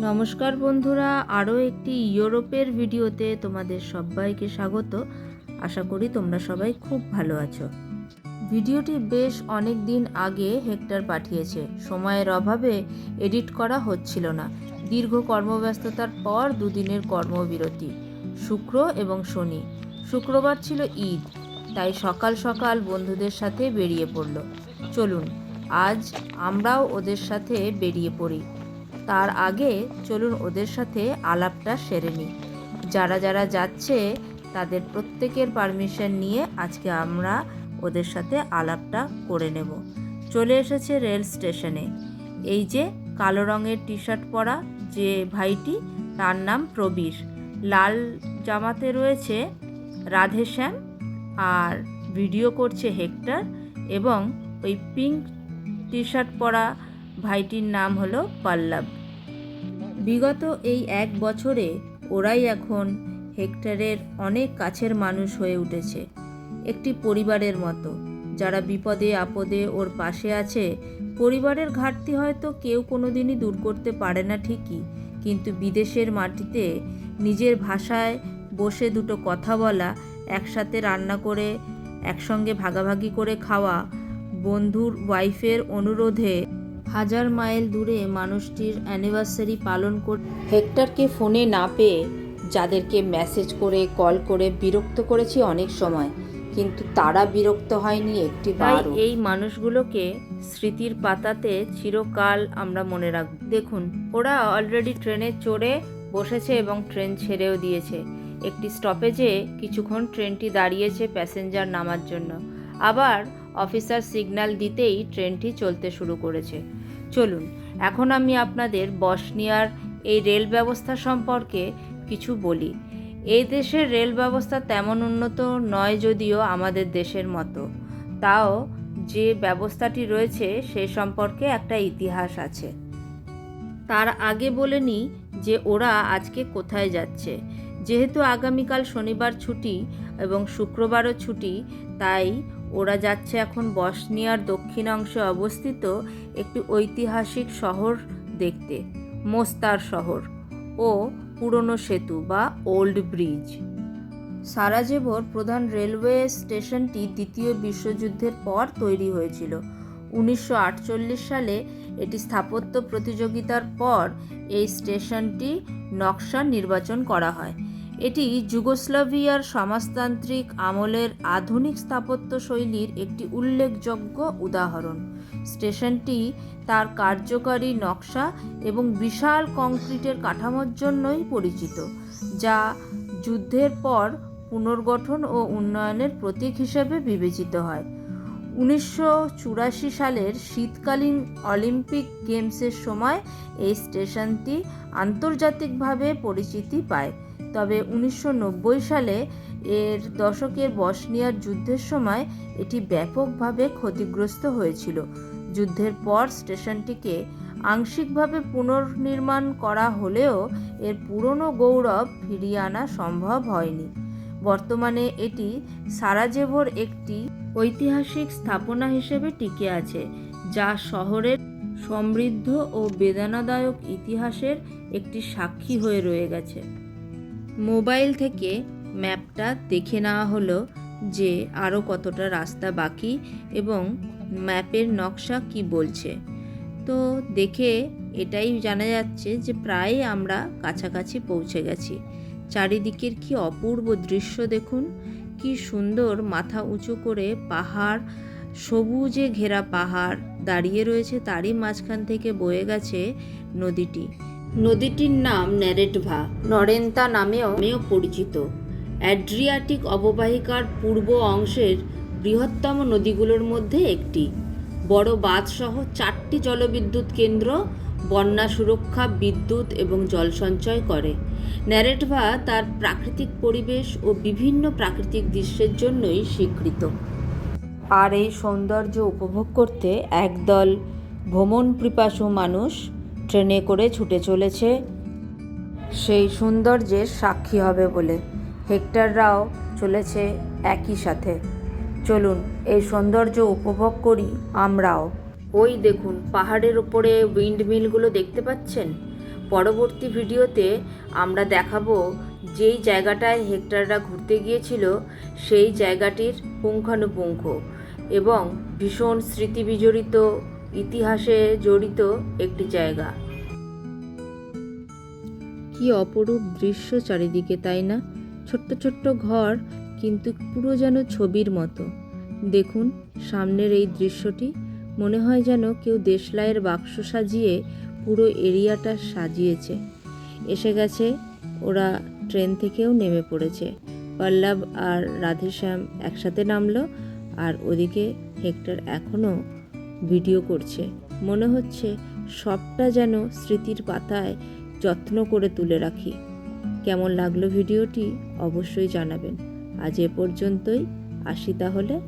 নমস্কার বন্ধুরা, আরও একটি ইউরোপের ভিডিওতে তোমাদের সবাইকে স্বাগত। আশা করি তোমরা সবাই খুব ভালো আছো। ভিডিওটি বেশ অনেক দিন আগে হেক্টর পাঠিয়েছে। সময়ের অভাবে এডিট করা হচ্ছিল না। দীর্ঘ কর্মব্যস্ততার পর দুদিনের কর্মবিরতি, শুক্র এবং শনি। শুক্রবার ছিল ঈদ, তাই সকাল সকাল বন্ধুদের সাথে বেরিয়ে পড়ল। চলুন আজ আমরাও ওদের সাথে বেরিয়ে পড়ি। তার আগে চলুন ওদের সাথে আলাপটা সেরে নিই। যারা যারা যাচ্ছে তাদের প্রত্যেকের পারমিশন নিয়ে আজকে আমরা ওদের সাথে আলাপটা করে নেব। চলে এসেছে রেল স্টেশনে। এই যে কালো রঙের টি শার্ট পরা যে ভাইটি, তার নাম প্রবীর। লাল জামাতে রয়েছে রাধেশ্যাম, আর ভিডিও করছে হেক্টর। এবং ওই পিঙ্ক টি শার্ট পরা ভাইটির নাম হলো পল্লব। বিগত এই 1 বছরে ওরাই এখন হেক্টরের অনেক কাছের মানুষ হয়ে উঠেছে, একটি পরিবারের মতো। যারা বিপদে আপদে ওর পাশে আছে। পরিবারের ঘাটতি হয়তো কেউ কোনোদিনই দূর করতে পারে না ঠিকই, কিন্তু বিদেশের মাটিতে নিজের ভাষায় বসে দুটো কথা বলা, একসাথে রান্না করে একসঙ্গে ভাগাভাগি করে খাওয়া, বন্ধুর ওয়াইফের অনুরোধে 1000 মাইল দূরে মানুষটির অ্যানিভার্সারি পালন করে হেক্টরকে ফোনে না পেয়ে যাদেরকে মেসেজ করে কল করে বিরক্ত করেছি অনেক সময়, কিন্তু তারা বিরক্ত হয়নি একটি বার। এই মানুষগুলোকে স্মৃতির পাতাতে চিরকাল আমরা মনে রাখব। দেখুন, ওরা অলরেডি ট্রেনে চড়ে বসেছে এবং ট্রেন ছেড়েও দিয়েছে। একটি স্টপেজে কিছুক্ষণ ট্রেনটি দাঁড়িয়েছে প্যাসেঞ্জার নামার জন্য। আবার অফিসার সিগন্যাল দিতেই ট্রেনটি চলতে শুরু করেছে। চলুন এখন আমি আপনাদের বসনিয়ার এই রেল ব্যবস্থা সম্পর্কে কিছু বলি। এই দেশের রেল ব্যবস্থা তেমন উন্নত নয় যদিও আমাদের দেশের মতো, তাও যে ব্যবস্থাটি রয়েছে সে সম্পর্কে একটা ইতিহাস আছে। তার আগে বলে নিই যে ওরা আজকে কোথায় যাচ্ছে। যেহেতু আগামীকাল শনিবার ছুটি এবং শুক্রবারও ছুটি, তাই ওরা যাচ্ছে এখন বসনিয়ার দক্ষিণ অংশে অবস্থিত একটি ঐতিহাসিক শহর দেখতে, মোস্তার শহর ও পুরনো সেতু বা ওল্ড ব্রিজ। সারাজেভোর প্রধান রেলওয়ে স্টেশনটি দ্বিতীয় বিশ্বযুদ্ধের পর তৈরি হয়েছিল। 1948 সালে এটি স্থাপত্য প্রতিযোগিতার পর এই স্টেশনটি নকশা নির্বাচন করা হয়। এটি যুগোস্লাভিয়ার সমাজতান্ত্রিক আমলের আধুনিক স্থাপত্য শৈলীর একটি উল্লেখযোগ্য উদাহরণ। স্টেশনটি তার কার্যকারী নকশা এবং বিশাল কংক্রিটের কাঠামোর জন্যই পরিচিত, যা যুদ্ধের পর পুনর্গঠন ও উন্নয়নের প্রতীক হিসেবে বিবেচিত হয়। 1984 সালের শীতকালীন অলিম্পিক গেমসের সময় এই স্টেশনটি আন্তর্জাতিকভাবে পরিচিতি পায়। তবে 1990 সালে এর দশকের বসনিয়ার যুদ্ধের সময় এটি ব্যাপকভাবে ক্ষতিগ্রস্ত হয়েছিল। যুদ্ধের পর স্টেশনটিকে আংশিকভাবে পুনর্নির্মাণ করা হলেও এর পুরনো গৌরব ফিরিয়ে আনা সম্ভব হয়নি। বর্তমানে এটি সারাজেভোর একটি ঐতিহাসিক স্থাপনা হিসেবে টিকে আছে, যা শহরের সমৃদ্ধ ও বেদনাদায়ক ইতিহাসের একটি সাক্ষী হয়ে রয়ে গেছে। মোবাইল থেকে ম্যাপটা দেখে নেওয়া হলো যে আরও কতটা রাস্তা বাকি এবং ম্যাপের নকশা কি বলছে। তো দেখে এটাই জানা যাচ্ছে যে প্রায় আমরা কাছাকাছি পৌঁছে গেছি। চারিদিকের কি অপূর্ব দৃশ্য দেখুন, কি সুন্দর মাথা উঁচু করে পাহাড়, সবুজে ঘেরা পাহাড় দাঁড়িয়ে রয়েছে, তারই মাঝখান থেকে বয়ে গেছে নদীটি। নদীটির নাম নেরেটভা, নরেন্তা নামেও পরিচিত। অ্যাড্রিয়াটিক অববাহিকার পূর্ব অংশের বৃহত্তম নদীগুলোর মধ্যে একটি। বড় বাঁধসহ 4টি জলবিদ্যুৎ কেন্দ্র বন্যা সুরক্ষা, বিদ্যুৎ এবং জল সঞ্চয় করে। নেরেটভা তার প্রাকৃতিক পরিবেশ ও বিভিন্ন প্রাকৃতিক দৃশ্যের জন্যই স্বীকৃত। আর এই সৌন্দর্য উপভোগ করতে একদল ভ্রমণ পিপাসু মানুষ ট্রেনে করে ছুটে চলেছে সেই সৌন্দর্যের সাক্ষী হবে বলে। হেক্টররাও চলেছে একই সাথে। চলুন এই সৌন্দর্য উপভোগ করি আমরাও। ওই দেখুন, পাহাড়ের ওপরে উইন্ড মিলগুলো দেখতে পাচ্ছেন? পরবর্তী ভিডিওতে আমরা দেখাবো যেই জায়গাটায় হেক্টররা ঘুরতে গিয়েছিল সেই জায়গাটির পুঙ্খানুপুঙ্খ এবং ভীষণ স্মৃতি বিজড়িত, ইতিহাসে জড়িত একটি জায়গা। কি অপরূপ দৃশ্য চারিদিকে, তাই না? ছোট্ট ছোট্ট ঘর, কিন্তু পুরো যেন ছবির মতো। দেখুন সামনের এই দৃশ্যটি, মনে হয় যেন কেউ দেশলাইয়ের বাক্স সাজিয়ে পুরো এরিয়াটা সাজিয়েছে। এসে গেছে, ওরা ট্রেন থেকেও নেমে পড়েছে। পল্লব আর রাধেশ্যাম একসাথে নামলো, আর ওদিকে হেক্টর এখনও ভিডিও করছে। মনে হচ্ছে সবটা যেন স্মৃতির পাতায় যত্ন করে তুলে রাখি। কেমন লাগলো ভিডিওটি অবশ্যই জানাবেন। আজ এ পর্যন্তই, আসি তাহলে।